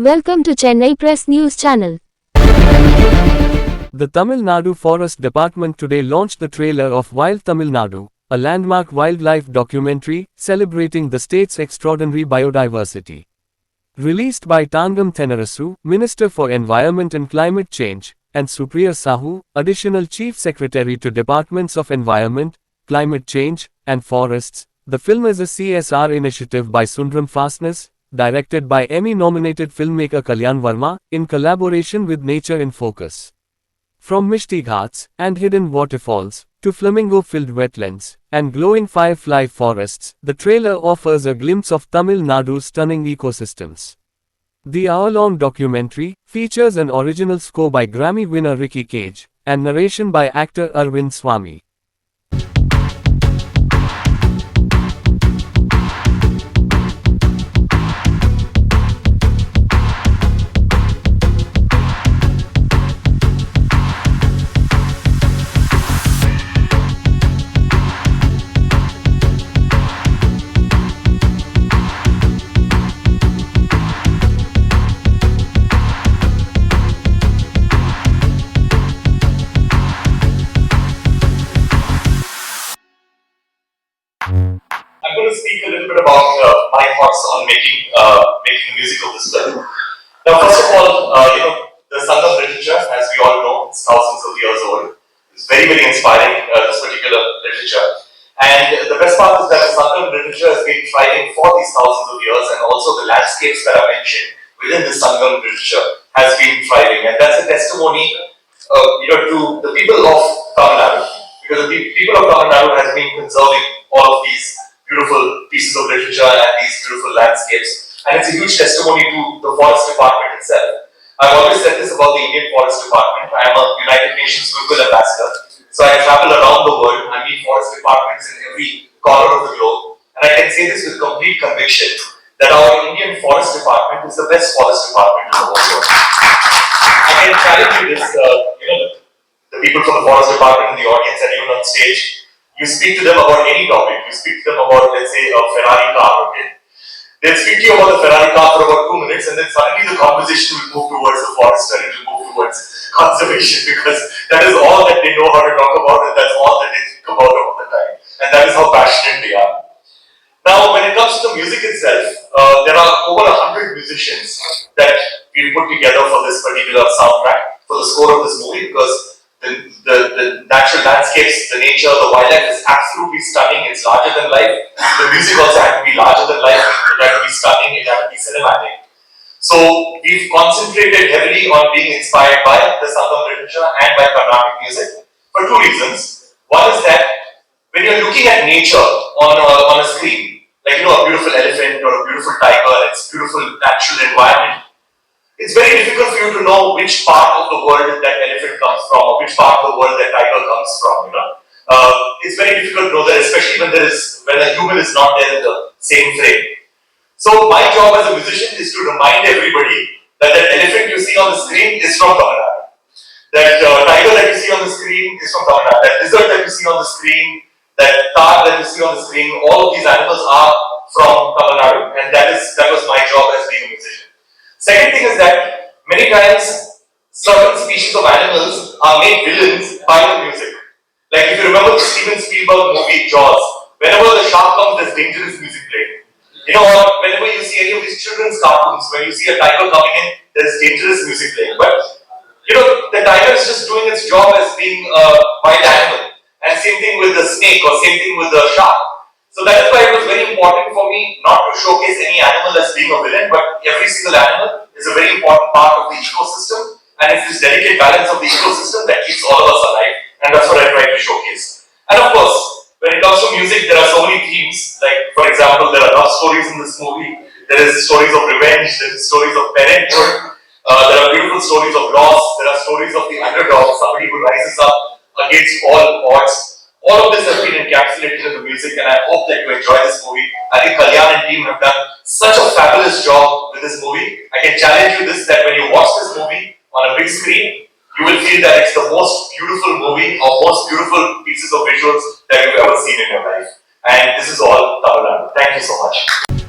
Welcome to Chennai Press News Channel. The Tamil Nadu Forest Department today launched the trailer of Wild Tamil Nadu, a landmark wildlife documentary celebrating the state's extraordinary biodiversity. Released by Thangam Thennarasu, Minister for Environment and Climate Change, and Supriya Sahu, Additional Chief Secretary to Departments of Environment, Climate Change, and Forests, the film is a CSR initiative by Sundram Fasteners, directed by Emmy-nominated filmmaker Kalyan Varma, in collaboration with Nature inFocus. From misty Ghats and hidden waterfalls, to flamingo-filled wetlands, and glowing firefly forests, the trailer offers a glimpse of Tamil Nadu's stunning ecosystems. The hour-long documentary features an original score by Grammy-winner Ricky Kej, and narration by actor Arvind Swamy. I'm going to speak a little bit about my thoughts on making music of this film. Now, first of all, the Sundram literature, as we all know, is thousands of years old. It's very, very inspiring, this particular literature. And the best part is that the Sundram literature has been thriving for these thousands of years, and also the landscapes that are mentioned within the Sundram literature has been thriving. And that's a testimony to the people of Tamil Nadu. Because the people of Tamil Nadu has been conserving all of these beautiful pieces of literature and these beautiful landscapes. And it's a huge testimony to the Forest Department itself. I've always said this about the Indian Forest Department. I am a United Nations Goodwill Ambassador. So I travel around the world. I meet forest departments in every corner of the globe. And I can say this with complete conviction that our Indian Forest Department is the best forest department in the whole world. I can challenge you this, the people from the Forest Department in the audience and even on stage. You speak to them about any topic. You speak to them about, let's say, a Ferrari car, okay? They'll speak to you about the Ferrari car for about 2 minutes, and then suddenly the conversation will move towards the forest and it will move towards conservation, because that is all that they know how to talk about, and that's all that they think about all the time. And that is how passionate they are. Now, when it comes to the music itself, there are over 100 musicians that we put together for this particular soundtrack, for the score of this movie, because the natural landscapes, the nature, the wildlife is absolutely stunning. It's larger than life. The music also had to be larger than life. It had to be stunning. It had to be cinematic. So we've concentrated heavily on being inspired by the Sundram literature and by Carnatic music for 2 reasons. One is that when you're looking at nature on a screen, like a beautiful elephant or a beautiful tiger and its beautiful natural environment, it's very difficult for you to know which part of the world that elephant comes from or which part of the world that tiger comes from. It's very difficult to know that, especially when a human is not there in the same frame. So my job as a musician is to remind everybody that that elephant you see on the screen is from Tamil Nadu. That tiger that you see on the screen is from Tamil Nadu. That lizard that you see on the screen, that tar that you see on the screen, all of these animals are from Tamil Nadu, and that was my job as being a musician. Second thing is that many times certain species of animals are made villains by the music. Like if you remember the Steven Spielberg movie Jaws, whenever the shark comes, there's dangerous music playing. Or whenever you see any of these children's cartoons, when you see a tiger coming in, there's dangerous music playing. But the tiger is just doing its job as being a wild animal. And same thing with the snake, or same thing with the shark. So that is why it was very important for me not to showcase any animal as being a villain, but every single animal is a very important part of the ecosystem, and it's this delicate balance of the ecosystem that keeps all of us alive, and that's what I try to showcase. And of course, when it comes to music, there are so many themes. Like, for example, there are love stories in this movie, there is stories of revenge, there is stories of parenthood, there are beautiful stories of loss, there are stories of the underdog, somebody who rises up against all odds. All of this has been encapsulated in the music, and I hope that you enjoy this movie. I think Kalyan and team have done such a fabulous job with this movie. I can challenge you this, that when you watch this movie on a big screen, you will feel that it's the most beautiful movie or most beautiful pieces of visuals that you've ever seen in your life. And this is all Tamil Nadu. Thank you so much.